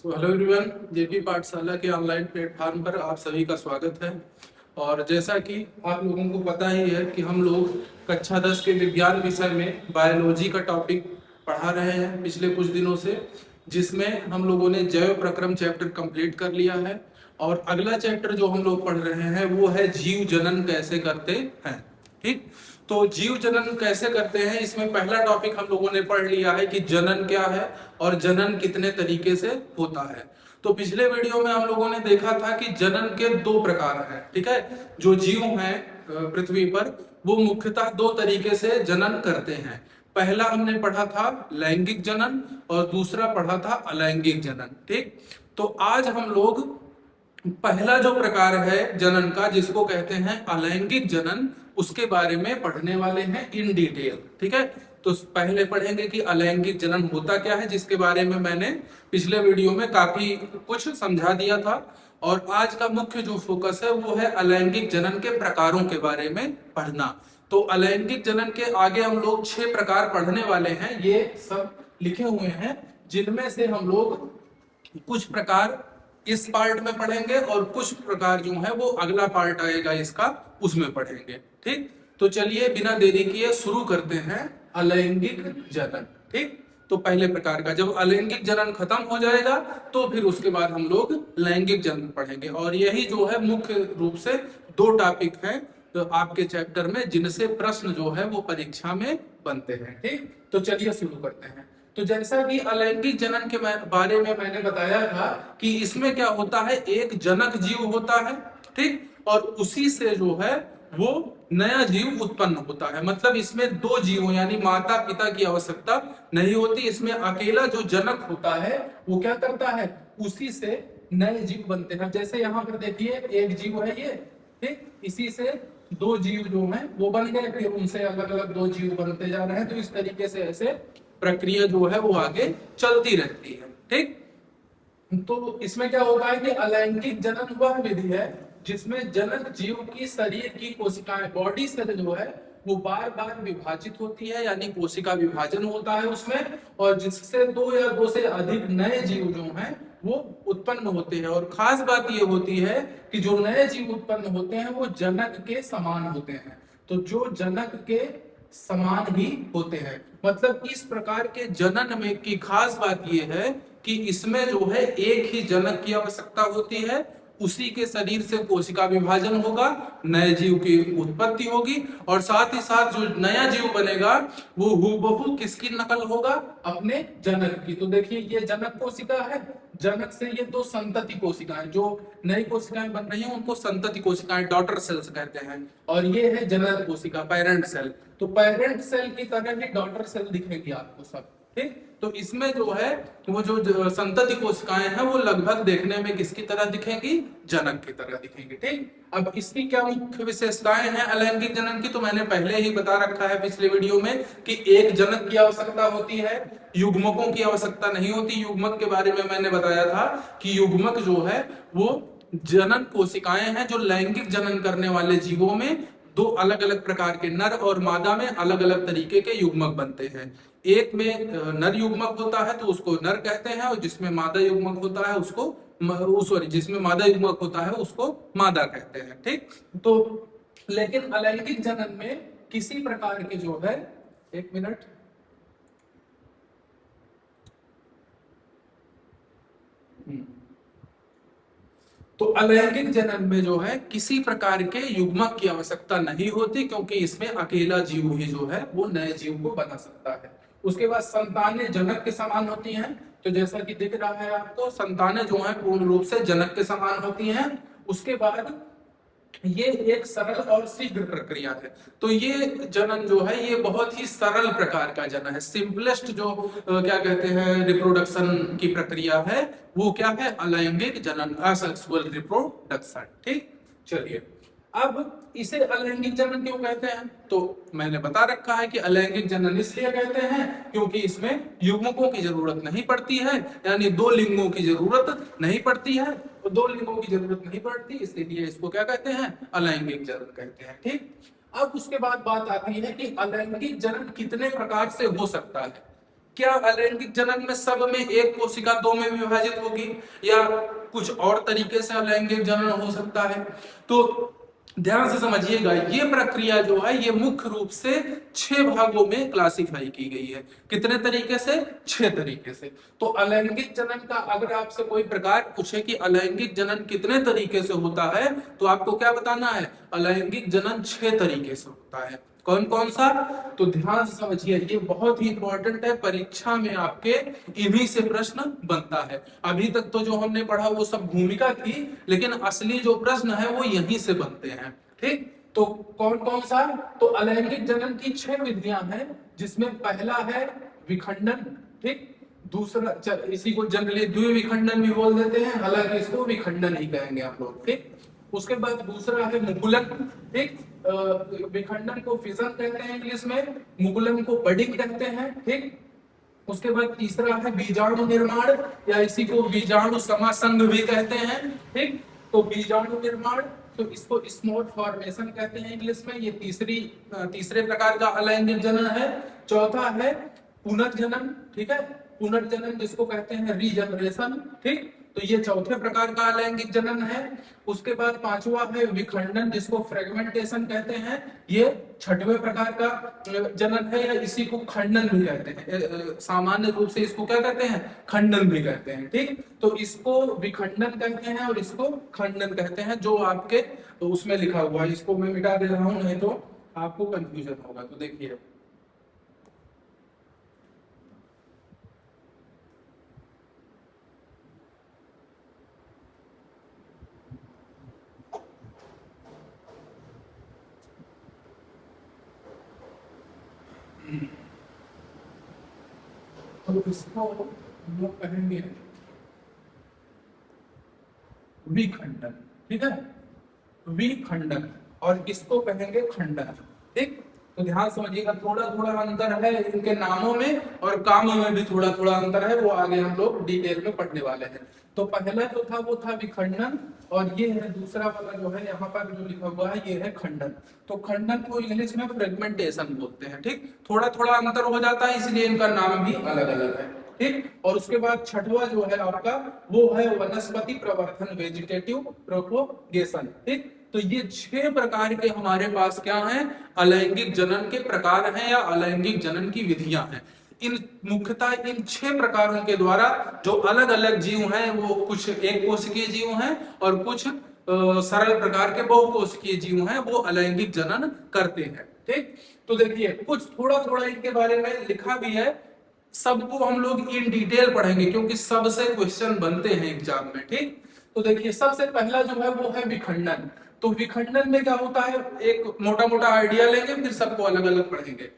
Hello everyone, JP पाठशाला के online platform पर आप सभी का स्वागत है। और जैसा कि आप लोगों को पता ही है कि हम लोग कक्षा 10 के विज्ञान विषय में बायोलॉजी का टॉपिक पढ़ा रहे हैं पिछले कुछ दिनों से, जिसमें हम लोगों ने जैव प्रक्रम चैप्टर कंप्लीट कर लिया है। और अगला चैप्टर जो हम लोग पढ़ रहे हैं वो है जीव जनन कैसे करते हैं। ठीक, तो जीव जनन कैसे करते हैं, इसमें पहला टॉपिक हम लोगों ने पढ़ लिया है कि जनन क्या है और जनन कितने तरीके से होता है। तो पिछले वीडियो में हम लोगों ने देखा था कि जनन के दो प्रकार हैं। ठीक है, जो जीव हैं पृथ्वी पर, वो मुख्यतः दो तरीके से जनन करते हैं। पहला हमने पढ़ा था लैंगिक जनन और दूसरा पढ़ा था अलैंगिक जनन। ठीक, तो आज हम लोग पहला जो प्रकार है जनन का, जिसको कहते हैं अलैंगिक जनन, उसके बारे में पढ़ने वाले हैं इन डिटेल। ठीक है, तो पहले पढ़ेंगे कि अलैंगिक जनन होता क्या है, जिसके बारे में मैंने पिछले वीडियो में काफी कुछ समझा दिया था। और आज का मुख्य जो फोकस है वो है अलैंगिक जनन के प्रकारों के बारे में पढ़ना। तो अलैंगिक जनन के आगे हम लोग 6 प्रकार पढ़ने वाले हैं, ये सब लिखे हुए हैं, जिनमें से हम लोग कुछ प्रकार इस पार्ट में पढ़ेंगे और कुछ प्रकार जो है वो अगला पार्ट आएगा इसका, उसमें पढ़ेंगे। ठीक, तो चलिए बिना देरी किए शुरू करते हैं अलैंगिक जनन। ठीक, तो पहले प्रकार का जब अलैंगिक जनन खत्म हो जाएगा तो फिर उसके बाद हम लोग लैंगिक जनन पढ़ेंगे। और यही जो है मुख्य रूप से दो टॉपिक हैं तो आपके चैप्टर में, जिनसे प्रश्न जो है वो परीक्षा में बनते हैं। ठीक, तो चलिए शुरू करते हैं। तो जैसा कि अलैंगिक जनन के बारे में मैंने बताया था कि इसमें क्या होता है, एक जनक जीव होता है। ठीक, और उसी से जो है वो नया जीव उत्पन्न होता है। मतलब इसमें दो जीवों यानी माता पिता की आवश्यकता नहीं होती। इसमें अकेला जो जनक होता है वो क्या करता है, उसी से नए जीव बनते हैं। जैसे यहाँ पर देखिए एक जीव है ये, ठीक, इसी से दो जीव जो हैं वो बन गए, फिर उनसे अलग अलग दो जीव बनते जा रहे हैं। तो इस तरीके से ऐसे प्रक्रिया जो है वो आगे चलती रहती है। ठीक, तो इसमें क्या होता है कि अलैंगिक जनन वह विधि है जिसमें जनक जीव की शरीर की कोशिकाएं, बॉडी सेल जो है वो बार बार विभाजित होती है, यानी कोशिका विभाजन होता है उसमें, और जिससे दो या दो से अधिक नए जीव जो हैं वो उत्पन्न होते हैं। और खास बात ये होती है कि जो नए जीव उत्पन्न होते हैं वो जनक के समान होते हैं। तो जो जनक के समान ही होते हैं, मतलब इस प्रकार के जनन में की खास बात यह है कि इसमें जो है एक ही जनक की आवश्यकता होती है, उसी के शरीर से कोशिका विभाजन होगा, नए जीव की उत्पत्ति होगी, और साथ ही साथ जो नया जीव बनेगा वो हूबहू किसकी नकल होगा, अपने जनक की। तो देखिए ये जनक कोशिका है, जनक से ये दो संतति कोशिकाएं, जो नई कोशिकाएं बन रही हैं उनको संतति कोशिकाएं, डॉटर सेल्स कहते हैं, और ये है जनक कोशिका, पेरेंट सेल। तो पेरेंट सेल की तरह ही डॉटर सेल दिखेगी आपको सब। ठीक, तो इसमें जो है वो जो संतति कोशिकाएं हैं वो लगभग देखने में किसकी तरह दिखेंगी, जनक की तरह दिखेंगी। ठीक, अब इसकी क्या मुख्य विशेषताएं हैं अलैंगिक जनन की, तो मैंने पहले ही बता रखा है पिछले वीडियो में कि एक जनक की आवश्यकता होती है, युग्मकों की आवश्यकता नहीं होती। युग्मक के बारे में मैंने बताया था कि युग्मक जो है वो जनन कोशिकाएं हैं जो लैंगिक जनन करने वाले जीवों में दो अलग अलग प्रकार के, नर और मादा में अलग अलग तरीके के युग्मक बनते हैं। एक में नर युग्मक होता है तो उसको नर कहते हैं, और जिसमें मादा युग्मक होता है उसको सॉरी जिसमें मादा युग्मक होता है उसको मादा कहते हैं। ठीक, तो लेकिन अलैंगिक जनन में किसी प्रकार के जो है, एक मिनट, तो अलैंगिक जनन में जो है किसी प्रकार के युग्मक की आवश्यकता नहीं होती, क्योंकि इसमें अकेला जीव ही जो है वो नए जीव को बना सकता है। उसके बाद संतानें जनक के समान होती हैं। तो जैसा कि दिख रहा है आपको, संतानें जो है पूर्ण रूप से जनक के समान होती हैं। उसके बाद ये एक सरल और शीघ्र प्रक्रिया है। तो ये जनन जो है ये बहुत ही सरल प्रकार का जनन है, सिंपलेस्ट जो क्या कहते हैं रिप्रोडक्शन की प्रक्रिया है वो क्या है, अलैंगिक जनन, असेक्सुअल रिप्रोडक्शन। ठीक, चलिए अब इसे अलैंगिक जनन क्यों कहते हैं, तो मैंने बता रखा है कि अलैंगिक जनन इसलिए कहते हैं क्योंकि इसमें युग्मकों की जरूरत नहीं पड़ती है, यानी दो लिंगों की जरूरत नहीं पड़ती है, तो दो लिंगों की जरूरत नहीं पड़ती, इसलिए इसको क्या कहते हैं, अलैंगिक जनन कहते हैं। ठीक, अब उसके बाद बात आती है कि अलैंगिक जनन कितने प्रकार से हो सकता है। क्या अलैंगिक जनन में सब में एक कोशिका दो में विभाजित होगी, या कुछ और तरीके से अलैंगिक जनन हो सकता है? तो ध्यान से समझिएगा, ये प्रक्रिया जो है ये मुख्य रूप से 6 भागों में क्लासिफाई की गई है। कितने तरीके से? 6 तरीके से। तो अलैंगिक जनन का अगर आपसे कोई प्रकार पूछे कि अलैंगिक जनन कितने तरीके से होता है, तो आपको क्या बताना है? अलैंगिक जनन 6 तरीके से होता है। कौन कौन सा? तो ध्यान से समझिए, ये बहुत ही इंपॉर्टेंट है, परीक्षा में आपके इन्हीं से प्रश्न बनता है। अभी तक तो जो हमने पढ़ा वो सब भूमिका थी, लेकिन असली जो प्रश्न है वो यहीं से बनते हैं। ठीक, तो कौन कौन सा? तो अलैंगिक जनन की 6 विधियां हैं, जिसमें पहला है विखंडन। ठीक, दूसरा इसी को जनरली द्विविखंडन भी बोल देते हैं, हालांकि इसको विखंडन ही कहेंगे आप लोग। ठीक, उसके बाद दूसरा है मुकुलन। ठीक, विखंडन को फिजन कहते हैं इंग्लिश में, मुकुलन को बडिंग कहते हैं। ठीक, उसके बाद तीसरा है बीजाणु निर्माण, या इसी को बीजाणु समासंग भी कहते हैं। ठीक, तो बीजाणु निर्माण, तो इसको स्मॉट फॉर्मेशन कहते हैं इंग्लिश में। ये तीसरे प्रकार का अलैंगिक जनन है। चौथा है पुनर्जनन। ठीक है, पुनर्जनन जिसको कहते हैं रीजनरेशन। ठीक, तो ये चौथे प्रकार का अलैंगिक जनन है। उसके बाद पांचवा है विखंडन, जिसको फ्रेगमेंटेशन कहते हैं। ये छठवें प्रकार का जनन है, या इसी को खंडन भी कहते हैं। सामान्य रूप से इसको क्या कहते हैं? खंडन भी कहते हैं। ठीक, तो इसको विखंडन कहते हैं और इसको खंडन कहते हैं, जो आपके उसमें लिखा हुआ है। इसको मैं मिटा दे रहा हूं, नहीं तो आपको कंफ्यूजन होगा। तो देखिए, तो इसको हम लोग कहेंगे विखंडन। ठीक है, विखंडन, और इसको कहेंगे खंडन। ठीक, तो ध्यान समझिएगा, थोड़ा थोड़ा अंतर है इनके नामों में, और कामों में भी थोड़ा थोड़ा अंतर है, वो आगे हम लोग डिटेल में पढ़ने वाले हैं। तो पहला जो था वो था विखंडन, और ये है दूसरा वाला जो है यहाँ पर जो लिखा हुआ है, ये है खंडन। तो खंडन को इंग्लिश में फ्रेगमेंटेशन बोलते हैं। ठीक, थोड़ा थोड़ा अंतर हो जाता है, इसलिए इनका नाम भी अलग अलग है। ठीक, और उसके बाद छठवा जो है आपका, वो है वनस्पति प्रवर्धन, वेजिटेटिव प्रोपोगेशन। ठीक, तो ये 6 प्रकार के हमारे पास क्या हैं? अलैंगिक जनन के प्रकार हैं, या अलैंगिक जनन की विधियां हैं। इन मुख्यतः इन 6 प्रकारों के द्वारा जो अलग अलग जीव हैं, वो कुछ एक कोशिकीय जीव हैं और कुछ सरल प्रकार के बहुकोशिकीय जीव हैं, वो अलैंगिक जनन करते हैं। ठीक, तो देखिए कुछ थोड़ा थोड़ा इनके बारे में लिखा भी है, सबको हम लोग इन डिटेल पढ़ेंगे, क्योंकि सबसे क्वेश्चन बनते हैं एग्जाम में। ठीक, तो देखिए सबसे पहला जो है वो है विखंडन। तो विखंडन में क्या होता है, एक मोटा मोटा आइडिया लेंगे, फिर सबको अलग अलग पढ़ेंगे।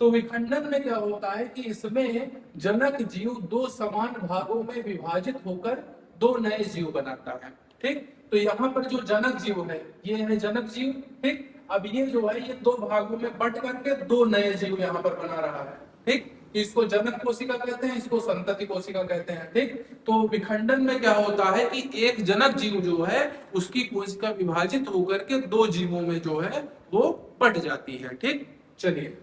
तो विखंडन में क्या होता है कि इसमें जनक जीव 2 समान भागों में विभाजित होकर 2 नए जीव बनाता है। ठीक, तो यहाँ पर जो जनक जीव है, ये है जनक जीव। ठीक, अब ये जो है, ये 2 भागों में बट करके 2 नए जीव यहाँ पर बना रहा है। ठीक, इसको जनक कोशिका कहते हैं, इसको संतति कोशिका कहते हैं। ठीक, तो विखंडन में क्या होता है कि एक जनक जीव जो है, उसकी कोशिका विभाजित होकर के 2 जीवों में जो है वो बट जाती है। ठीक, चलिए,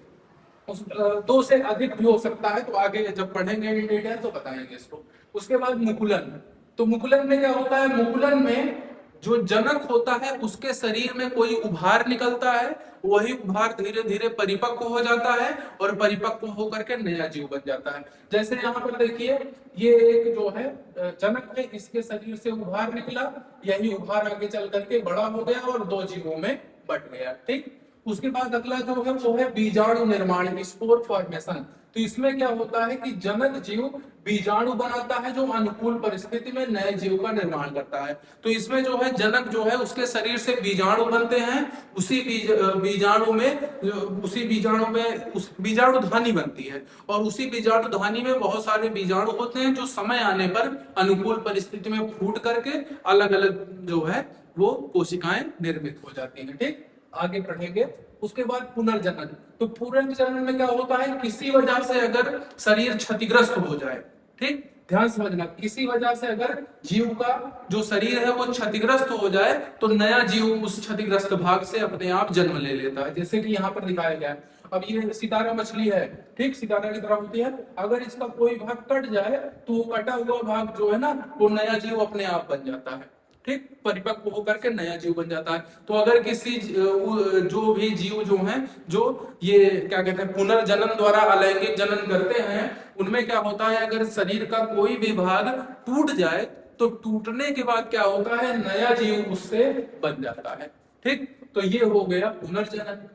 2 से अधिक भी हो सकता है, तो आगे जब पढ़ेंगे इन डिटेल तो बताएंगे इसको। उसके बाद मुकुलन। तो मुकुलन में क्या होता है? मुकुलन में जो जनक होता है उसके शरीर में कोई उभार निकलता है, वही उभार धीरे धीरे परिपक्व हो जाता है, और परिपक्व होकर के नया जीव बन जाता है। जैसे यहाँ पर देखिए, ये एक जो है जनक है, इसके शरीर से उभार निकला, यही उभार आगे चल करके बड़ा हो गया और 2 जीवों में बट गया। ठीक, उसके बाद अगला जो है वो है बीजाणु निर्माण, स्पोर फॉर्मेशन। तो इसमें क्या होता है कि जनक जीव बीजाणु बनाता है, जो अनुकूल परिस्थिति में नए जीव का निर्माण करता है। तो इसमें जो है जनक जो है, उसके शरीर से बीजाणु बनते हैं, उसी बीजाणु में उस बीजाणु धानी बनती है, और उसी बीजाणु धानी में बहुत सारे बीजाणु होते हैं, जो समय आने पर अनुकूल परिस्थिति में फूट करके अलग अलग जो है वो कोशिकाएं निर्मित हो जाती हैं। ठीक, आगे पढ़ेंगे। उसके बाद पुनर्जनन। तो पुनर्जनन में क्या होता है, किसी वजह से अगर शरीर क्षतिग्रस्त हो जाए, ठीक, ध्यान समझना, किसी वजह से अगर जीव का जो शरीर है वो क्षतिग्रस्त हो जाए, तो नया जीव उस क्षतिग्रस्त भाग से अपने आप जन्म ले लेता है, जैसे कि यहाँ पर दिखाया गया है। अब ये सितारा मछली है, ठीक, सितारा की तरह होती है, अगर इसका कोई भाग कट जाए तो वो कटा हुआ भाग जो है ना वो नया जीव अपने आप बन जाता है, ठीक, परिपक्व होकर के नया जीव बन जाता है। तो अगर किसी जो भी जीव जो हैं जो ये क्या कहते हैं पुनर्जनन द्वारा अलैंगिक जनन करते हैं, उनमें क्या होता है अगर शरीर का कोई भी भाग टूट जाए तो टूटने के बाद क्या होता है नया जीव उससे बन जाता है, ठीक। तो ये हो गया पुनर्जनन।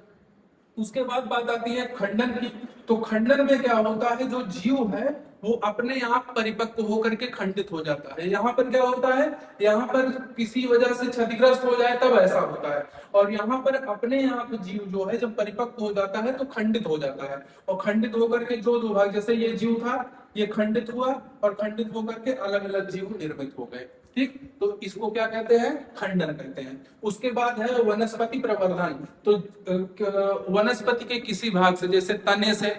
उसके बाद बात आती है खंडन की। तो खंडन में क्या होता है जो जीव है वो अपने आप परिपक्व होकर के खंडित हो जाता है। यहाँ पर क्या होता है, यहाँ पर किसी वजह से क्षतिग्रस्त हो जाए तब ऐसा होता है, और यहाँ पर अपने आप जीव जो है जब परिपक्व हो जाता है तो खंडित हो जाता है, और खंडित होकर के जो दो भाग, जैसे ये जीव था ये खंडित हुआ और खंडित होकर के अलग अलग जीव निर्मित हो गए, ठीक। तो इसको क्या कहते हैं, खंडन कहते हैं। उसके बाद है वनस्पति प्रवर्धन। तो वनस्पति के किसी भाग से, जैसे तने से,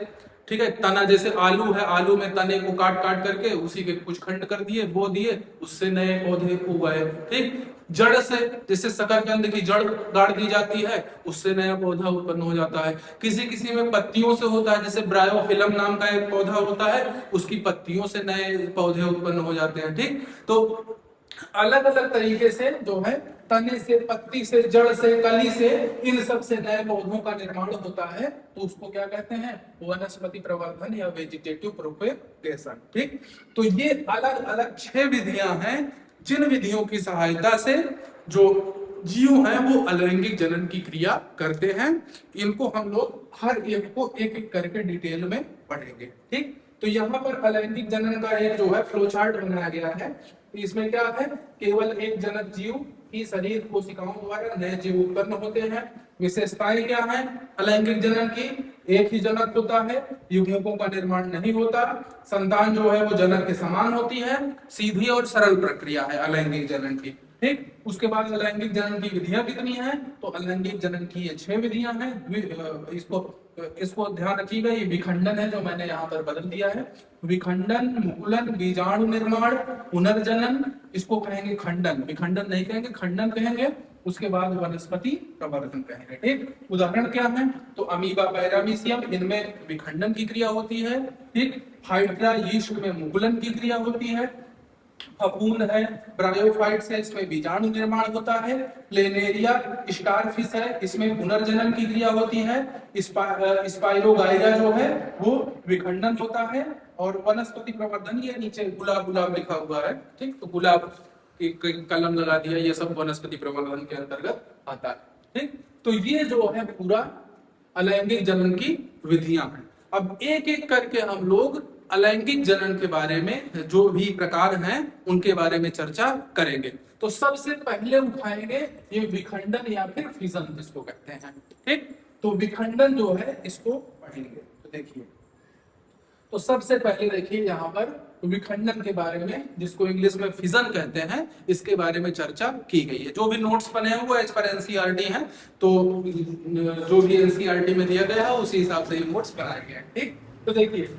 ठीक है, तना जैसे आलू है, आलू में तने को काट काट करके उसी के कुछ खंड कर दिए, बो दिए, उससे नए पौधे उगाए, ठीक। जड़ से, जैसे शकरकंद की जड़ गाड़ दी जाती है उससे नया पौधा उत्पन्न हो जाता है। किसी किसी में पत्तियों से होता है, जैसे ब्रायोफिलम नाम का एक पौधा होता है उसकी पत्तियों से नए पौधे उत्पन्न हो जाते हैं, ठीक। तो अलग अलग तरीके से जो है तने से, पत्ती से, जड़ से, कली से, इन सब से नए पौधों का निर्माण होता है, तो उसको क्या कहते हैं, वनस्पति प्रवर्धन या वेजिटेटिव प्रोपेगेशन, ठीक। तो ये अलग अलग 6 विधियां हैं जिन विधियों की सहायता से जो जीव हैं वो अलैंगिक जनन की क्रिया करते हैं। इनको हम लोग हर एक को एक एक करके डिटेल में पढ़ेंगे, ठीक। तो यहाँ पर अलैंगिक जनन का एक जो है फ्लो चार्ट बनाया गया है। इसमें क्या है, केवल एक जनक जीव की शरीर कोशिकाओं द्वारा नए जीव उत्पन्न होते हैं। विशेषताएं क्या है अलैंगिक जनन की, एक ही जनक होता है, युग्मकों का निर्माण नहीं होता, संतान जो है वो जनक के समान होती है, सीधी और सरल प्रक्रिया है अलैंगिक जनन की, ठीक। उसके बाद अलैंगिक जनन की विधियां कितनी हैं, तो अलैंगिक जनन की ये 6 विधियां हैं। इसको ध्यान रखिएगा, ये विखंडन है जो मैंने यहाँ पर बदल दिया है। विखंडन, मुकुलन, बीजाणु निर्माण, पुनर्जनन, इसको कहेंगे खंडन, विखंडन नहीं कहेंगे, खंडन कहेंगे। उसके बाद वनस्पति प्रवर्धन कहेंगे, ठीक। उदाहरण क्या है, तो अमीबा, पैरामीशियम, इनमें विखंडन की क्रिया होती है, ठीक। हाइड्रा यीस्ट में मुकुलन की क्रिया होती है। फफूंद है, ब्रायोफाइट्स है, इसमें बीजाणु निर्माण होता है। प्लेनेरिया स्टारफिश है, इसमें पुनर्जनन की क्रिया होती है। स्पाइरोगाइरा जो है वो विखंडन होता है। और वनस्पति प्रवर्धन, ये नीचे गुलाब गुलाब लिखा हुआ है, ठीक। तो गुलाब की कलम लगा दिया, ये सब वनस्पति प्रवर्धन के अंतर्गत आता है, ठीक। तो ये जो है पूरा अलैंगिक जनन की विधियां हैं। अब एक एक करके हम लोग अलैंगिक जनन के बारे में जो भी प्रकार हैं उनके बारे में चर्चा करेंगे। तो सबसे पहले उठाएंगे ये विखंडन या फिर फिजन जिसको कहते हैं, ठीक। तो विखंडन जो है इसको पढ़ेंगे। तो देखिए, तो सबसे पहले देखिए यहाँ पर विखंडन के बारे में, जिसको इंग्लिश में फिजन कहते हैं, इसके बारे में चर्चा की गई है। जो भी नोट्स बने हैं वो एज पर एनसीईआरटी हैं, तो जो भी एनसीईआरटी में दिया गया है उसी हिसाब से ये नोट्स बनाए गए हैं, ठीक। तो देखिए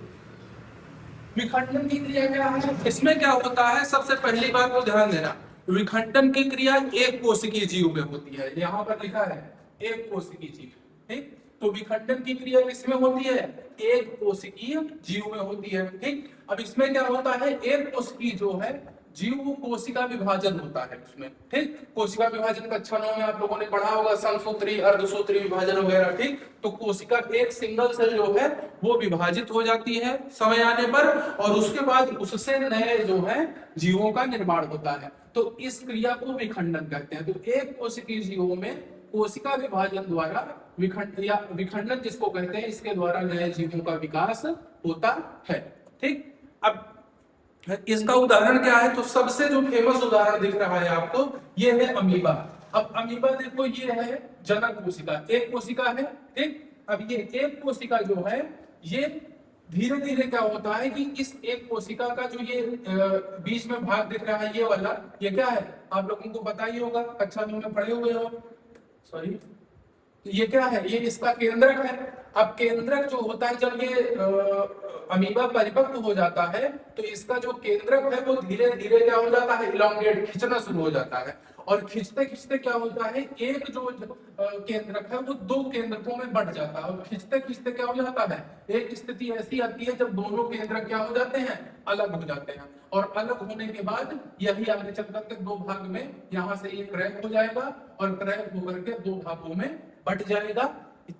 विखंडन की क्रिया क्या है, इसमें क्या होता है, सबसे पहली बात को ध्यान देना, विखंडन की क्रिया एक कोशिकीय जीव में होती है। यहाँ पर लिखा है एक कोशिकीय जीव, ठीक। तो विखंडन की क्रिया किसमें होती है, एक कोशिकीय जीव में होती है, ठीक। अब इसमें क्या होता है, एक कोशिकीय जो है जीव वो कोशिका विभाजन होता है उसमें, ठीक। कोशिका विभाजन कक्षाओं में आप लोगों ने पढ़ा होगा, समसूत्री, अर्धसूत्री विभाजन वगैरह, ठीक। तो कोशिका एक सिंगल सेल जो है वो विभाजित हो जाती है समय आने पर, और उसके बाद उससे नए जो है जीवों का निर्माण होता है। तो इस क्रिया को विखंडन कहते हैं। तो एक कोशिकीय जीवों में कोशिका विभाजन द्वारा विखंडन जिसको कहते हैं, इसके द्वारा नए जीवों का विकास होता है, ठीक। अब इसका उदाहरण क्या है, तो सबसे जो फेमस उदाहरण दिख रहा है आपको, ये है अमीबा। अब अमीबा देखो, ये है जनक कोशिका, एक कोशिका है, ठीक। अब ये एक कोशिका जो है ये धीरे धीरे क्या होता है कि इस एक कोशिका का जो ये बीच में भाग दिख रहा है, ये वाला, ये क्या है, आप लोगों को पता ही होगा, कक्षा 9 में पढ़े हुए हो, सॉरी, ये क्या है, ये इसका केंद्रक है, अब केंद्रक जो होता है, जब ये अमीबा परिपक्व हो जाता है तो इसका जो केंद्रक है वो धीरे धीरे क्या हो जाता है, इलोंगेट, खिंचना शुरू हो जाता है। और खिंचते खिंचते क्या होता है, एक जो केंद्रक है वो दो केंद्रकों में बढ़ जाता है। और खिंचते खिंचते क्या हो जाता है, एक स्थिति ऐसी आती है जब दोनों केंद्रक क्या हो जाते हैं, अलग हो जाते हैं। और अलग होने के बाद यही आगे चल करके दो भाग में, यहाँ से ये क्रैक हो जाएगा और क्रैक होकर के दो भागों में बट जाएगा।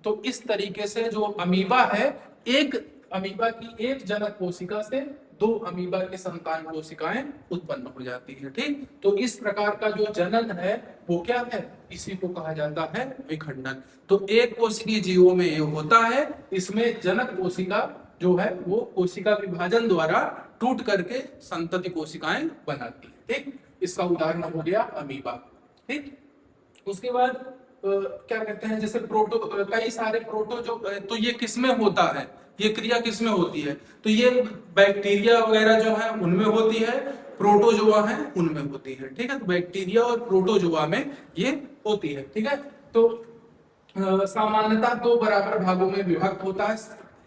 तो इस तरीके से जो अमीबा है, एक अमीबा की एक जनक कोशिका से दो अमीबा की संतान कोशिकाएं उत्पन्न हो जाती है। ठीक, तो इस प्रकार का जो जनन है वो क्या है, इसी को कहा जाता है विखंडन। तो एक कोशिकीय जीवों में ये होता है, इसमें जनक कोशिका जो है वो कोशिका विभाजन द्वारा टूट करके संतति कोशिकाएं बनाती है। ठीक, इसका उदाहरण हो गया अमीबा। ठीक, उसके बाद क्या कहते हैं, जैसे प्रोटो, कई सारे प्रोटो जो, तो ये किसमें होता है, ये क्रिया किसमें होती है, तो ये बैक्टीरिया वगैरह जो है उनमें होती है, प्रोटोजोआ है उनमें होती है। ठीक है, तो बैक्टीरिया और प्रोटोजोआ में ये होती है। ठीक है, तो सामान्यतः दो बराबर भागों में विभक्त होता है।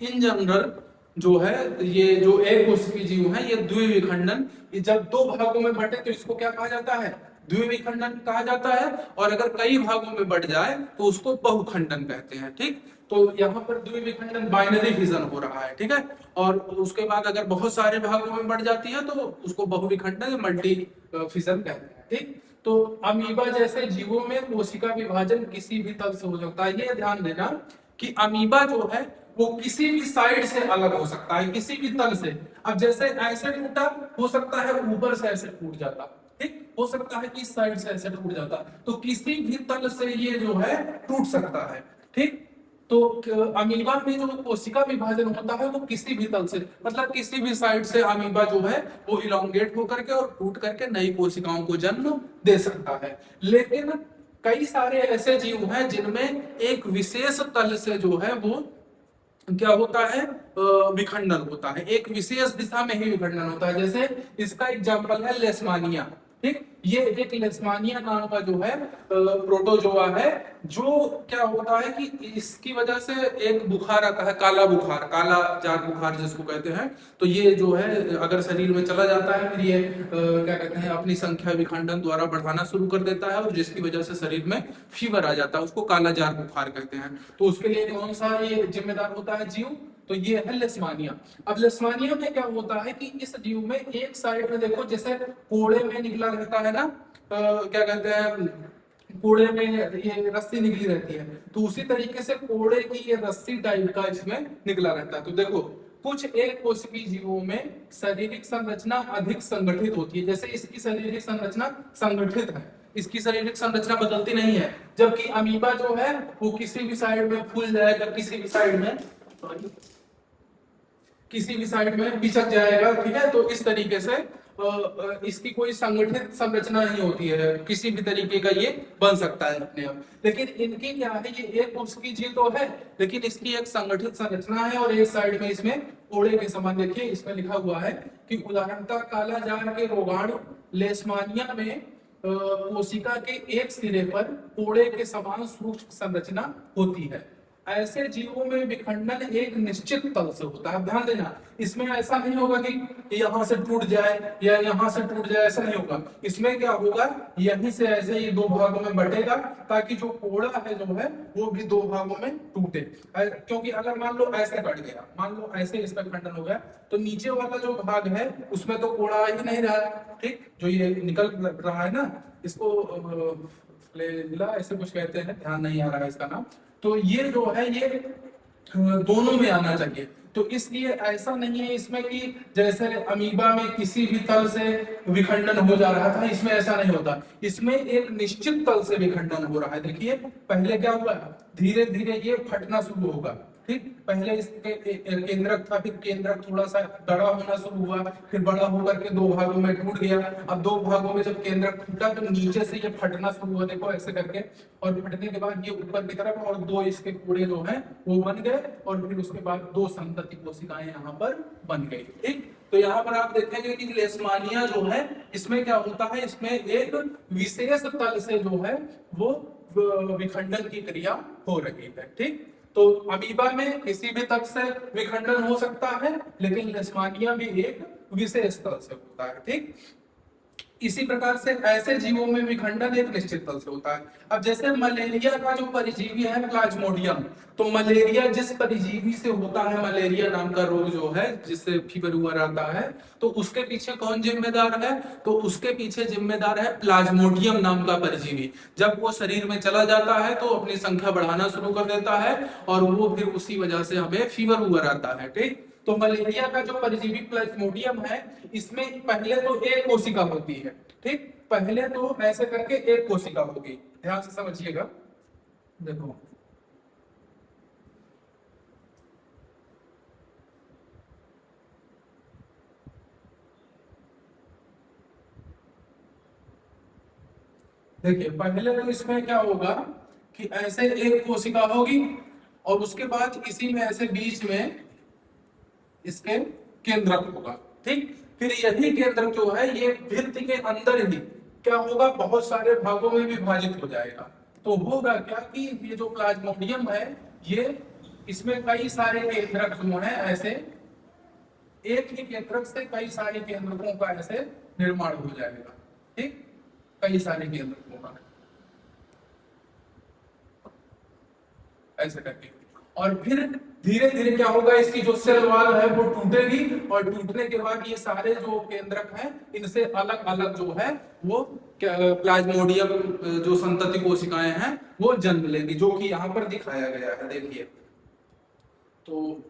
इन जनरल जो है, ये जो एक कोशिकीय जीव है ये द्विविखंडन, जब दो भागों में बटे तो इसको क्या कहा जाता है, द्विविखंडन कहा जाता है। और अगर कई भागों में बट जाए तो उसको बहुखंडन कहते हैं। ठीक, तो यहाँ पर द्विविखंडन बाइनरी फिजन हो रहा है। ठीक है, और उसके बाद अगर बहुत सारे भागों में बढ़ जाती है तो उसको बहुविखंडन, मल्टी फिजन कहते हैं। ठीक, तो अमीबा जैसे जीवों में कोशिका विभाजन किसी भी तल से हो सकता है। ये ध्यान देना कि अमीबा जो है वो किसी भी साइड से अलग हो सकता है, किसी भी तल से। अब जैसे ऐसे टूटा, हो सकता है ऊपर से ऐसे टूट जाता, ठीक, हो सकता है इस साइड से ऐसे टूट जाता, तो किसी भी तल से ये जो है टूट सकता है। ठीक, तो अमीबा में जो कोशिका विभाजन होता है वो किसी भी तल से, मतलब किसी भी साइड से अमीबा जो है वो इलोंगेट होकर के और टूट करके नई कोशिकाओं को जन्म दे सकता है। लेकिन कई सारे ऐसे जीव हैं जिनमें एक विशेष तल से जो है वो क्या होता है, विखंडन होता है, एक विशेष दिशा में ही विखंडन होता है। जैसे इसका एग्जांपल है लेशमानिया। ठीक, ये एक लेशमानिया नाम का जो है प्रोटोजोआ है, जो क्या होता है कि इसकी वजह से एक बुखार आता है, काला बुखार, काला जार बुखार जिसको कहते हैं। तो ये जो है अगर शरीर में चला जाता है फिर ये क्या कहते हैं, अपनी संख्या विखंडन द्वारा बढ़ाना शुरू कर देता है और जिसकी वजह से शरीर में फीवर आ जाता है, उसको काला जार बुखार कहते हैं। तो उसके लिए कौन सा ये जिम्मेदार होता है जीव, तो ये है लेशमानिया। अब लेशमानिया में क्या होता है कि इस जीव में एक साइड में देखो, जैसे कोड़े में निकला रहता है ना, क्या कहते हैं, कोड़े में ये रस्सी निकली रहती है, तो उसी तरीके से कोड़े की ये रस्सी टाइप का इसमें निकला रहता है। तो देखो कुछ एक कोशिकीय जीवों में शारीरिक संरचना अधिक संगठित होती है, जैसे इसकी शारीरिक संरचना संगठित है, इसकी शारीरिक संरचना बदलती नहीं है। जबकि अमीबा जो है वो किसी भी साइड में फूल जाएगा, किसी भी साइड में पिचक जाएगा। ठीक है, तो इस तरीके से इसकी कोई संगठित संरचना नहीं होती है, किसी भी तरीके का ये बन सकता है अपने आप। लेकिन इनकी क्या है, ये एक कोशिकीय जीव तो है लेकिन इसकी एक संगठित संरचना है। और एक साइड में इसमें कोड़े के समान, देखिए इसमें लिखा हुआ है कि उदाहरणतः काला जार के रोगाणु लेशमानिया में कोशिका के एक सिरे पर कोड़े के समान सूक्ष्म संरचना होती है। ऐसे जीवों में विखंडन एक निश्चित तल से होता है। ध्यान देना, इसमें ऐसा नहीं होगा कि यहाँ से टूट जाए या यहाँ से टूट जाए, ऐसा नहीं होगा। इसमें क्या होगा, यहीं से ऐसे ही दो भागों में बटेगा ताकि जो कोड़ा है जो है वो भी दो भागों में टूटे। क्योंकि अगर मान लो ऐसे कट गया, मान लो ऐसे इसका खंडन हो गया, तो नीचे वाला जो भाग है उसमें तो कोड़ा ही नहीं रहा है। ठीक, जो ये निकल रहा है ना, इसको ऐसे कुछ कहते हैं, ध्यान नहीं आ रहा है इसका नाम। तो ये जो है ये दोनों में आना चाहिए। तो इसलिए ऐसा नहीं है इसमें कि जैसे अमीबा में किसी भी तल से विखंडन हो जा रहा था, इसमें ऐसा नहीं होता। इसमें एक निश्चित तल से विखंडन हो रहा है। देखिए पहले क्या हुआ, धीरे धीरे ये फटना शुरू होगा। ठीक, पहले इसके केंद्रक था, फिर केंद्रक थोड़ा सा बड़ा होना शुरू हुआ, फिर बड़ा होकर के दो भागों में टूट गया। अब दो भागों में जब केंद्रक टूटा तो नीचे से ये फटना शुरू हुआ, देखो ऐसे करके, और फटने के बाद ये ऊपर की तरफ और दो इसके कूड़े जो हैं वो बन गए, और फिर उसके बाद दो संतति कोशिकाएं यहाँ पर बन गई। ठीक, तो यहाँ पर आप देखेंगे कि लेशमानिया जो है इसमें क्या होता है, इसमें एक विशेष तल से जो है वो विखंडन की क्रिया हो रही है। ठीक, तो अमीबा में किसी भी तल से विखंडन हो सकता है, लेकिन लेशमानिया में एक विशेष तल से होता है। ठीक, इसी प्रकार से ऐसे जीवों में विखंडन एक निश्चित तल से होता है। अब जैसे मलेरिया का जो परजीवी है प्लाज्मोडियम, तो मलेरिया जिस परजीवी से होता है, मलेरिया नाम का रोग जो है जिससे फीवर हुआ आता है, तो उसके पीछे कौन जिम्मेदार है? तो उसके पीछे जिम्मेदार है प्लाज्मोडियम नाम का परजीवी। जब वो शरीर में चला जाता है तो अपनी संख्या बढ़ाना शुरू कर देता है और वो फिर उसी वजह से हमें फीवर हुआ आता है। ठीक, तो मलेरिया का जो परजीवी प्लाज्मोडियम है, इसमें पहले तो एक कोशिका होती है। ठीक, पहले तो ऐसे करके एक कोशिका होगी, ध्यान से समझिएगा। देखो, देखिए पहले तो इसमें क्या होगा कि ऐसे एक कोशिका होगी और उसके बाद इसी में ऐसे बीच में इसके केंद्रक होगा। ठीक, फिर यही केंद्रक जो है ये भित्ति के अंदर ही क्या होगा, बहुत सारे भागों में विभाजित हो जाएगा। तो होगा क्या कि ये जो प्लाज्मोडियम है, ये इसमें कई सारे केंद्रक जो है ऐसे एक ही केंद्रक से कई सारे केंद्रकों का ऐसे निर्माण हो जाएगा। ठीक, कई सारे केंद्रकों का ऐसे करके, और फिर धीरे धीरे क्या होगा, इसकी जो सेल वॉल है वो टूटेगी और टूटने के बाद ये सारे जो केंद्रक हैं इनसे अलग अलग जो है वो प्लाज्मोडियम जो संतति कोशिकाएं हैं वो जन्म लेंगी, जो कि यहाँ पर दिखाया गया है। देखिए, तो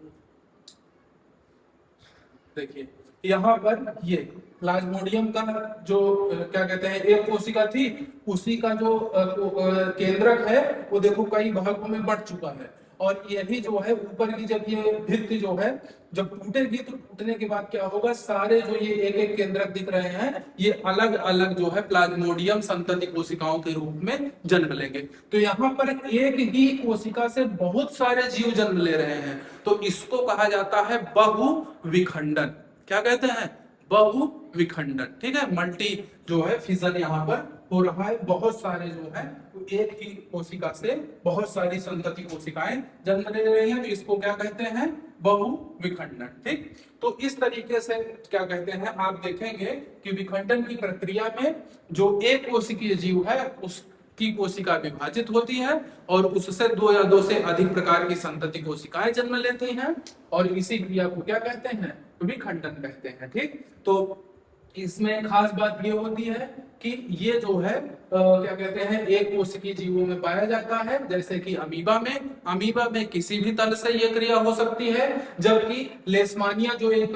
देखिए यहाँ पर ये प्लाज्मोडियम का जो क्या कहते हैं एक कोशिका थी, उसी का जो केंद्रक है वो देखो कई भागों में बढ़ चुका है। और यही जो है ऊपर की जब ये भित्ति जो है जब टूटेगी तो टूटने के बाद क्या होगा, सारे जो ये एक एक केंद्रक दिख रहे हैं ये अलग अलग जो है प्लाज्मोडियम संतति कोशिकाओं के रूप में जन्म लेंगे। तो यहाँ पर एक ही कोशिका से बहुत सारे जीव जन्म ले रहे हैं, तो इसको कहा जाता है बहु विखंडन। क्या कहते हैं? बहु विखंडन। ठीक है, मल्टी जो है फिजन यहाँ पर हो रहा है, बहुत सारे जो है तो एक ही कोशिका से बहुत सारी संतति कोशिकाएं जन्म ले रही हैं, तो इसको क्या कहते हैं? बहु विखंडन। ठीक, तो इस तरीके से क्या कहते हैं, आप देखेंगे कि विखंडन की प्रक्रिया में जो एक कोशिकीय जीव है उसकी कोशिका विभाजित होती है और उससे दो या दो से अधिक प्रकार की संतति कोशिकाएं जन्म लेती हैं और इसी क्रिया को क्या कहते हैं? विखंडन कहते हैं। ठीक, तो इसमें खास बात ये होती है कि ये जो है क्या कहते हैं एक कोशिकीय जीवों में पाया जाता है, जैसे कि अमीबा में किसी भी तल से ये क्रिया हो सकती है, जबकि लेशमानिया जो एक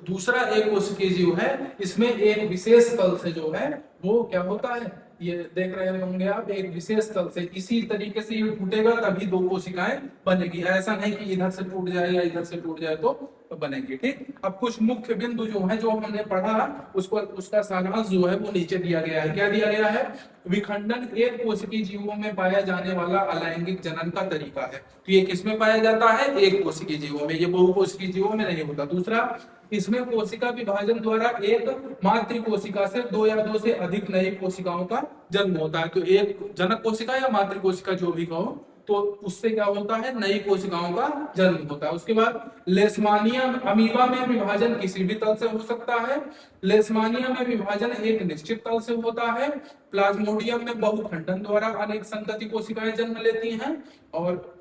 दूसरा एक कोशिकीय जीव है इसमें एक विशेष तल से जो है वो क्या होता है, ये देख रहे होंगे आप, एक विशेष तल से इसी तरीके से ये टूटेगा तभी दो कोशिकाएं बनेगी, ऐसा नहीं कि इधर से टूट जाए या इधर से टूट जाए तो बनेगी। ठीक, अब कुछ मुख्य बिंदु जो है जो हमने पढ़ा उसको उसका सारांश जो है वो नीचे दिया गया है। क्या दिया गया है? विखंडन एक कोशिकीय जीवों में पाया जाने वाला अलैंगिक जनन का तरीका है। तो ये किसमें पाया जाता है? एक कोशिकीय जीवों में, ये बहुकोशिकीय जीवों में नहीं होता। दूसरा, इसमें कोशिका विभाजन द्वारा एक मातृ कोशिका से दो या दो से अधिक नई कोशिकाओं का जन्म होता है। तो एक जनक कोशिका या मातृ कोशिका जो भी कहो, तो उससे क्या होता है? नई कोशिकाओं का जन्म होता है। उसके बाद लेशमानिया अमीबा में विभाजन किसी भी तल से हो सकता है, लेशमानिया में विभाजन एक निश्चित तल से होता है, प्लाज्मोडियम में बहुखंडन द्वारा अनेक संतति कोशिकाएं जन्म लेती हैं और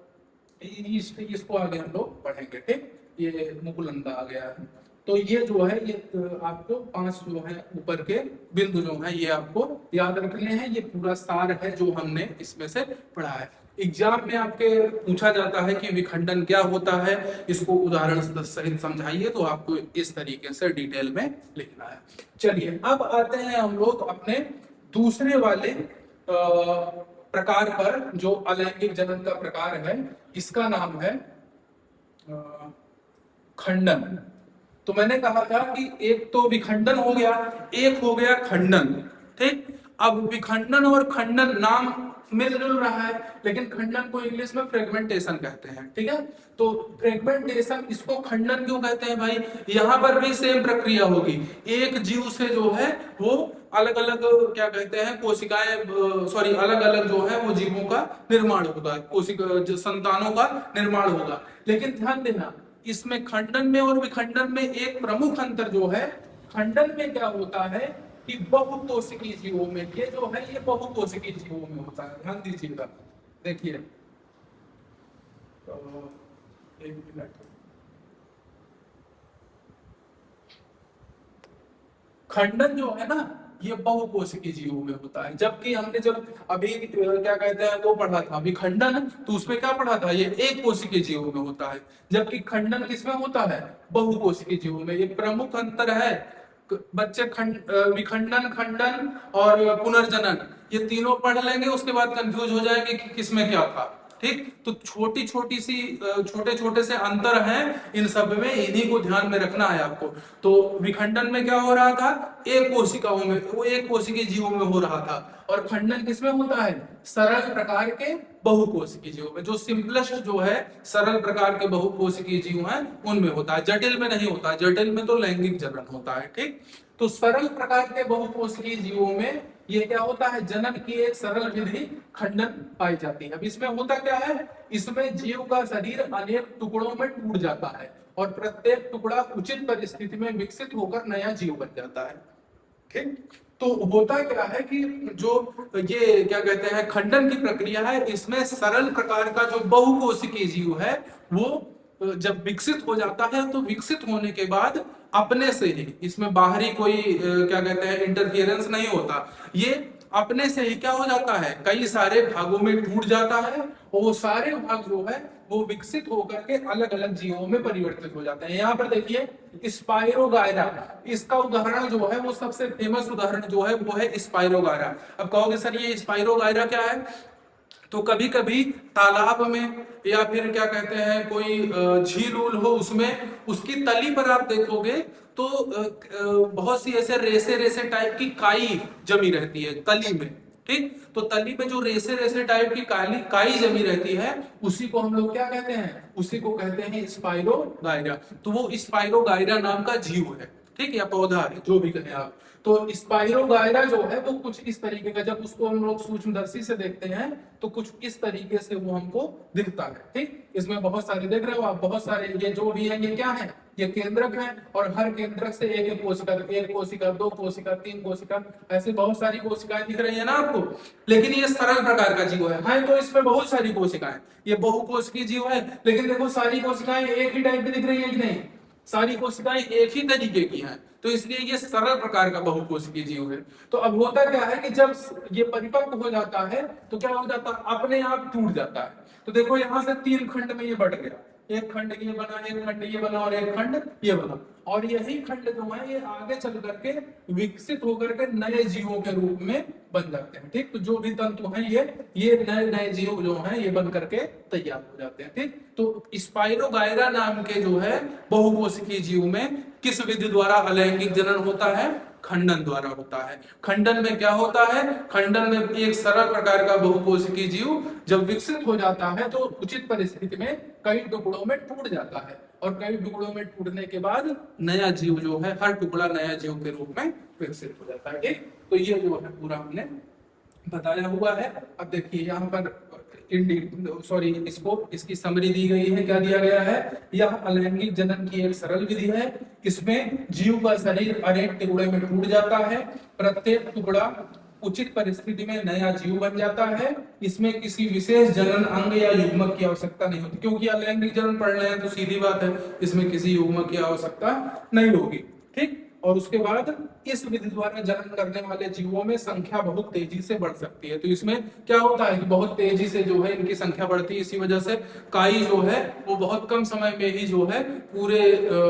इसको आगे हम लोग पढ़ेंगे। ठीक, ये मुकुलंदा आ गया है। तो ये जो है ये आपको 5 जो है ऊपर के बिंदु जो है ये आपको याद रखने हैं। ये पूरा सार है जो हमने इसमें से पढ़ा है। एग्जाम में आपके पूछा जाता है कि विखंडन क्या होता है, इसको उदाहरण सहित समझाइए, तो आपको इस तरीके से डिटेल में लिखना है। चलिए अब आते हैं हम लोग अपने दूसरे वाले प्रकार पर, जो अलैंगिक जनन का प्रकार है, इसका नाम है खंडन। तो मैंने कहा था कि एक तो विखंडन हो गया, एक हो गया खंडन। ठीक, अब विखंडन और खंडन नाम मिलजुल रहा है, लेकिन खंडन को इंग्लिश में फ्रेगमेंटेशन कहते हैं, ठीक है। तो फ्रेगमेंटेशन, इसको खंडन क्यों कहते हैं भाई, यहाँ पर भी सेम प्रक्रिया होगी। एक जीव से जो है वो अलग अलग क्या कहते हैं कोशिकाएं, सॉरी अलग अलग जो है वो जीवों का निर्माण होगा, कोशिका संतानों का निर्माण होगा। लेकिन ध्यान देना, इसमें खंडन में और विखंडन में एक प्रमुख अंतर जो है, खंडन में क्या होता है कि बहुकोशिकीय जीवों में, ये जो है ये बहुकोशिकीय जीवों में होता है, ध्यान दीजिएगा। देखिए एक मिनट, खंडन जो है ना ये बहुकोशिकीय जीवों में होता है, जबकि हमने जब अभी क्या कहते हैं वो पढ़ा था विखंडन, तो उसमें क्या पढ़ा था, ये एक कोशिकीय जीवों में होता है, जबकि खंडन किसमें होता है, बहुकोशिकीय जीवों में। ये प्रमुख अंतर है बच्चे। विखंडन, खंडन और पुनर्जनन, ये तीनों पढ़ लेंगे, उसके बाद कंफ्यूज हो जाएंगे कि किसमें क्या था, ठीक। तो छोटी छोटी सी छोटे छोटे से अंतर हैं इन सब में, इन्हीं को ध्यान में रखना है आपको। तो विखंडन में क्या हो रहा था, एक कोशिकाओं में, वो एक कोशिकीय जीवों में हो रहा था, और खंडन किसमें होता है, सरल प्रकार के बहुकोशिकीय जीवों में। जो सिंपलेस्ट जो है सरल प्रकार के बहुकोशिकीय जीव हैं उनमें होता है, जटिल में नहीं होता, जटिल में तो लैंगिक जनन होता है, ठीक। तो सरल प्रकार के बहुकोशिकीय जीवों में ये क्या होता है, जनन की एक सरल विधि खंडन पाई जाती है। अब इसमें होता क्या है, इसमें जीव का शरीर अनेक टुकड़ों में टूट जाता है और प्रत्येक टुकड़ा उचित परिस्थिति में विकसित होकर नया जीव बन जाता है, ठीक। तो होता क्या है कि जो ये क्या कहते हैं खंडन की प्रक्रिया है, इसमें सरल प्रकार का जो बहुकोशिकीय जीव है वो जब विकसित हो जाता है, तो विकसित होने के बाद अपने से ही, इसमें बाहरी कोई क्या कहते हैं इंटरफियरेंस नहीं होता, ये अपने से ही क्या हो जाता है, कई सारे भागों में टूट जाता है, और वो सारे भाग जो है वो विकसित होकर के अलग अलग जीवों में परिवर्तित हो जाते हैं। यहाँ पर देखिए स्पाइरोगायरा, इसका उदाहरण जो है वो सबसे फेमस उदाहरण जो है वो है स्पाइरोगायरा। अब कहोगे सर ये स्पाइरोगायरा क्या है, तो कभी कभी तालाब में या फिर क्या कहते हैं कोई झील उल हो, उसमें उसकी तली पर आप देखोगे तो बहुत सी ऐसे रेसे रेसे टाइप की काई जमी रहती है तली में, ठीक। तो तली में जो रेसे रेसे टाइप की काली काई जमी रहती है, उसी को हम लोग क्या कहते हैं, उसी को कहते हैं स्पाइरोगायरा। तो वो स्पाइरोगायरा नाम का जीव है, ठीक, या पौधा है, जो भी कहें आप। तो स्पाइरोगायरा जो है वो कुछ इस तरीके का, जब उसको हम लोग सूक्ष्मदर्शी से देखते हैं तो कुछ इस तरीके से वो हमको दिखता है, ठीक। इसमें बहुत सारे देख रहे हो आप, बहुत सारे ये जो भी है ये क्या है, ये केंद्रक है, और हर केंद्रक से एक एक कोशिका, एक कोशिका, दो कोशिका, तीन कोशिका, ऐसे बहुत सारी कोशिकाएं दिख रही है ना आपको। लेकिन ये सरल प्रकार का जीव है, तो इसमें बहुत सारी कोशिकाएं, ये बहुकोशिकीय जीव है, लेकिन देखो सारी कोशिकाएं एक ही टाइप की दिख रही है कि नहीं, सारी कोशिकाएं एक ही तरीके की हैं, तो इसलिए ये सरल प्रकार का बहुकोशिकीय जीव है। तो अब होता क्या है कि जब ये परिपक्व हो जाता है तो क्या हो जाता है, अपने आप टूट जाता है। तो देखो यहाँ से तीन खंड में ये बढ़ गया, एक खंड ये बना, एक खंड ये बना, और एक खंड ये बना, और यही खंड जो है ये आगे चल करके विकसित होकर के नए जीवों के रूप में बन जाते हैं, ठीक। तो जो भी तंतु हैं ये नए नए जीव जो हैं ये बन करके तैयार हो जाते हैं, ठीक। तो स्पाइरोगायरा नाम के जो है बहुकोशिकीय जीव में किस विधि द्वारा अलैंगिक जनन होता है, खंडन द्वारा होता है। खंडन में क्या होता है, खंडन में एक सरल प्रकार का बहुकोशिकीय जीव जब विकसित हो जाता है तो उचित परिस्थिति में कई टुकड़ों में टूट जाता है, और कई टुकड़ों में टूटने के बाद नया जीव जो है, हर टुकड़ा नया जीव के रूप में विकसित हो जाता है, ठीक। तो ये जो है पूरा हमने बताया हुआ है। अब देखिए यहाँ पर सॉरी इसको इसकी समरी दी गई है, क्या दिया गया है, यह अलैंगिक जनन की एक सरल विधि है। इसमें जीव का शरीर अनेक टुकड़े में टूट जाता है, प्रत्येक टुकड़ा उचित परिस्थिति में नया जीव बन जाता है। इसमें किसी विशेष जनन अंग या युग्मक की आवश्यकता नहीं होती, क्योंकि अलैंगिक जनन पढ़ रहे हैं तो सीधी बात है इसमें किसी युग्मक की आवश्यकता नहीं होगी, ठीक। और उसके बाद इस विधि द्वारा जनन करने वाले जीवों में संख्या बहुत तेजी से बढ़ सकती है। तो इसमें क्या होता है कि बहुत तेजी से जो है इनकी संख्या बढ़ती है, इसी वजह से काई जो है वो बहुत कम समय में ही जो है पूरे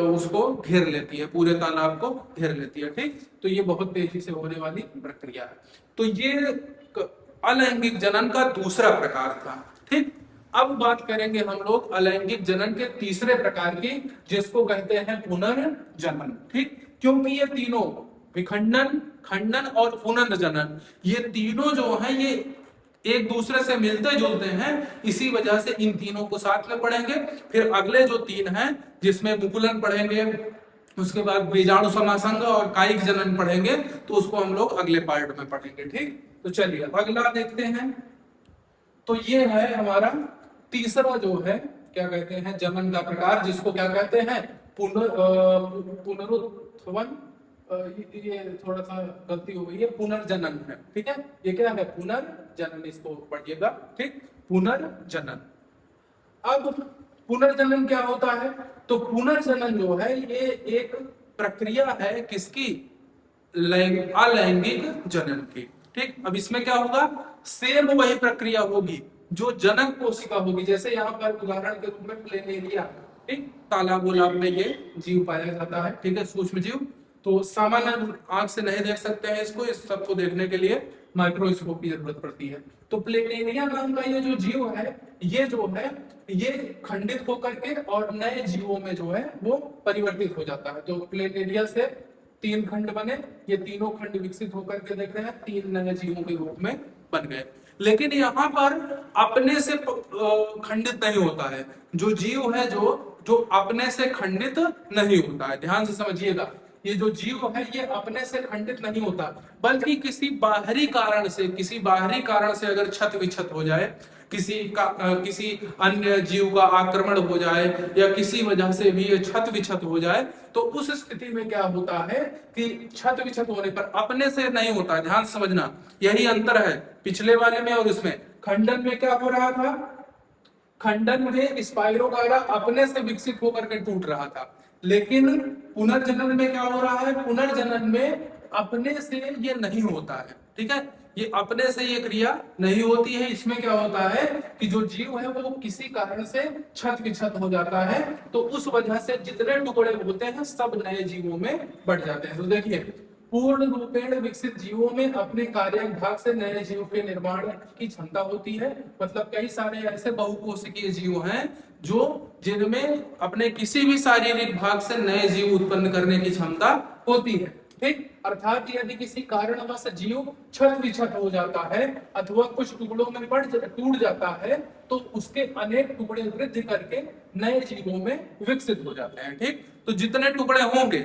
उसको घेर लेती है, पूरे तालाब को घेर लेती है, ठीक। तो ये बहुत तेजी से होने वाली प्रक्रिया है। तो ये अलैंगिक जनन का दूसरा प्रकार था, ठीक। अब बात करेंगे हम लोग अलैंगिक जनन के तीसरे प्रकार की, जिसको कहते हैं पुनर्जनन, ठीक। क्योंकि ये तीनों विखंडन, खंडन और पुनर्जनन, ये तीनों जो है ये एक दूसरे से मिलते जुलते हैं, इसी वजह से इन तीनों को साथ में पढ़ेंगे। फिर अगले जो तीन हैं जिसमें मुकुलन पढ़ेंगे, उसके बाद बीजाणु समासंग और कायिक जनन पढ़ेंगे, तो उसको हम लोग अगले पार्ट में पढ़ेंगे। ठीक, तो चलिए अगला देखते हैं। तो ये है हमारा तीसरा जो है क्या कहते हैं जनन का प्रकार, जिसको क्या कहते हैं पुनरुत्थवन। ये थोड़ा सा गलती हो गई है, पुनर्जनन है। ठीक है, ये क्या है पुनर्जनन, इसको पढ़िएगा। ठीक, पुनर्जनन। अब पुनर्जनन क्या होता है? तो पुनर्जनन जो है ये एक प्रक्रिया है किसकी? अलैंगिक जनन की। ठीक, अब इसमें क्या होगा? सेम वही प्रक्रिया होगी जो जनक कोशिका होगी। जैसे यहाँ पर उदाहरण के रूप में प्लेनेरिया, ठीक, तालाब गुलाब में ये जीव पाया जाता है। ठीक है, सूक्ष्म जीव। तो सामान्य आंख से नहीं देख सकते हैं इसको, इस सबको देखने के लिए माइक्रोस्कोप की जरूरत पड़ती है। तो प्लेनेरिया नाम का ये जो जीव है, ये जो है ये खंडित होकर के और नए जीवों में जो है वो परिवर्तित हो जाता है। तो प्लेनेरिया से 3 खंड बने, ये तीनों खंड विकसित होकर के देख रहे हैं 3 नए जीवों के रूप में बन गए। लेकिन यहाँ पर अपने से खंडित नहीं होता है। जो जीव है जो अपने से खंडित नहीं होता है, ध्यान से समझिएगा। ये जो जीव है ये अपने से खंडित नहीं होता, बल्कि किसी बाहरी कारण से अगर क्षत विक्षत हो जाए, किसी अन्य जीव का आक्रमण हो जाए या किसी वजह से भी ये क्षत विक्षत हो जाए, तो उस स्थिति में क्या होता है कि क्षत विक्षत होने पर अपने से नहीं होता। ध्यान समझना, यही अंतर है पिछले वाले में और इसमें। खंडन में क्या हो रहा था? खंडन में स्पाइरोगाइरा अपने से विकसित होकर के टूट रहा था, लेकिन पुनर्जनन में क्या हो रहा है? पुनर्जनन में अपने से ये नहीं होता है। ठीक है, ये अपने से ये क्रिया नहीं होती है। इसमें क्या होता है कि जो जीव है वो किसी कारण से क्षत विक्षत हो जाता है, तो उस वजह से जितने टुकड़े होते हैं सब नए जीवों में बढ़ जाते हैं। तो देखिए, पूर्ण रूपेण विकसित जीवों में अपने कार्य भाग से नए जीव के निर्माण की क्षमता होती है। मतलब कई सारे ऐसे बहुकोशिकीय जीव हैं जो जिनमें अपने किसी भी शारीरिक भाग से नए जीव उत्पन्न करने की क्षमता होती है। ठीक, अर्थात यदि किसी कारणवश जीव क्षत विक्षत हो जाता है अथवा कुछ टुकड़ों में टूट जाता है, तो उसके अनेक टुकड़े वृद्धि करके नए जीवों में विकसित हो जाते हैं। ठीक, तो जितने टुकड़े होंगे,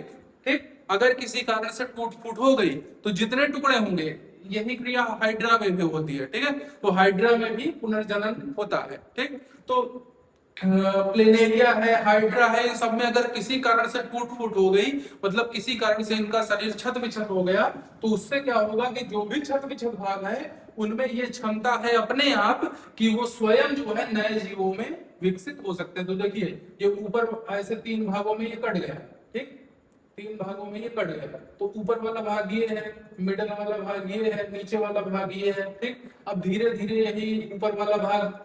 ठीक, अगर किसी कारण से टूट फूट हो गई तो जितने टुकड़े होंगे, यही क्रिया हाइड्रा में भी होती है। ठीक है, तो हाइड्रा में भी पुनर्जनन होता है। ठीक, तो प्लेनेरिया है, हाइड्रा है, इन सब में अगर किसी कारण से टूट फूट हो गई, मतलब किसी कारण से इनका शरीर क्षत विक्षत हो गया, तो उससे क्या होगा कि जो भी क्षत विक्षत भाग है उनमें ये क्षमता है अपने आप कि वो स्वयं जो है नए जीवों में विकसित हो सकते हैं। तो देखिए, ये ऊपर ऐसे 3 भागों में ये कट गया। ठीक, 3 भागों में ये कट गया, तो ऊपर वाला भाग ये है, मिडल वाला भाग ये है, नीचे वाला भाग ये है। ठीक, अब धीरे धीरे यही ऊपर वाला भाग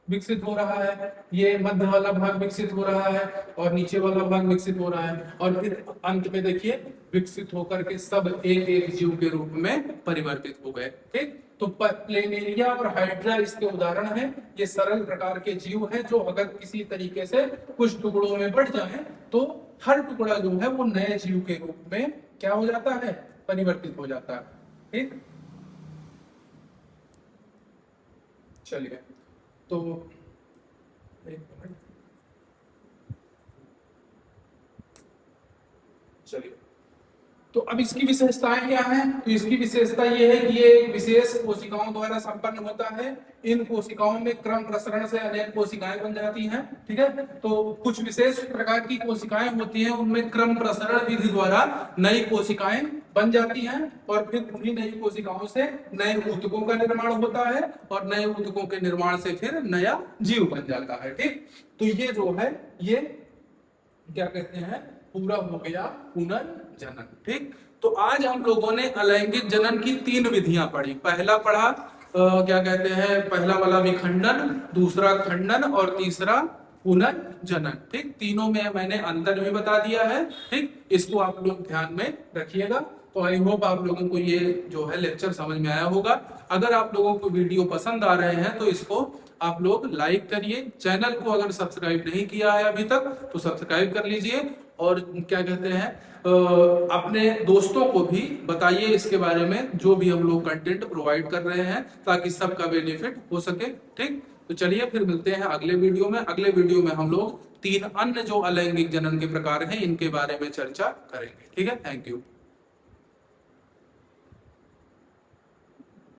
विकसित हो रहा है, ये मध्य वाला भाग विकसित हो रहा है और नीचे वाला भाग विकसित हो रहा है, और फिर अंत में देखिए विकसित होकर के सब एक एक जीव के रूप में परिवर्तित हो गए। ठीक, तो प्लेनेरिया और हाइड्रा इसके उदाहरण हैं। ये सरल प्रकार के जीव हैं जो अगर किसी तरीके से कुछ टुकड़ों में बढ़ जाए तो हर टुकड़ा जो है वो नए जीव के रूप में क्या हो जाता है? परिवर्तित हो जाता है। ठीक, चलिए, तो एक मिनट, चलिए, तो अब इसकी विशेषताएं क्या हैं? तो इसकी विशेषता ये है कि ये विशेष कोशिकाओं द्वारा संपन्न होता है। इन कोशिकाओं में क्रम प्रसरण से अनेक कोशिकाएं बन जाती हैं। ठीक है, तो कुछ विशेष प्रकार की कोशिकाएं होती हैं, उनमें क्रम प्रसरण विधि द्वारा नई कोशिकाएं बन जाती हैं और फिर उन्हीं नई कोशिकाओं से नए ऊतकों का निर्माण होता है और नए ऊतकों के निर्माण से फिर नया जीव बन जाता है। ठीक, तो ये जो है ये क्या कहते हैं, पूरा हो गया पुनर्जनन। ठीक, तो आज हम लोगों ने अलैंगिक जनन की 3 विधियां पढ़ी। पहला पढ़ा क्या कहते हैं, पहला वाला विखंडन, दूसरा खंडन और तीसरा पुनर्जनन। ठीक, तीनों में मैंने अंतर भी बता दिया है। ठीक, इसको आप लोग ध्यान में रखिएगा। तो आई होप आप लोगों को ये जो है लेक्चर समझ में आया होगा। अगर आप लोगों को वीडियो पसंद आ रहे हैं तो इसको आप लोग लाइक करिए। चैनल को अगर सब्सक्राइब नहीं किया है अभी तक तो सब्सक्राइब कर लीजिए और क्या कहते हैं अपने दोस्तों को भी बताइए इसके बारे में, जो भी हम लोग कंटेंट प्रोवाइड कर रहे हैं, ताकि सबका बेनिफिट हो सके। ठीक, तो चलिए फिर मिलते हैं अगले वीडियो में। अगले वीडियो में हम लोग 3 अन्य जो अलैंगिक जनन के प्रकार हैं इनके बारे में चर्चा करेंगे। ठीक है, थैंक यू।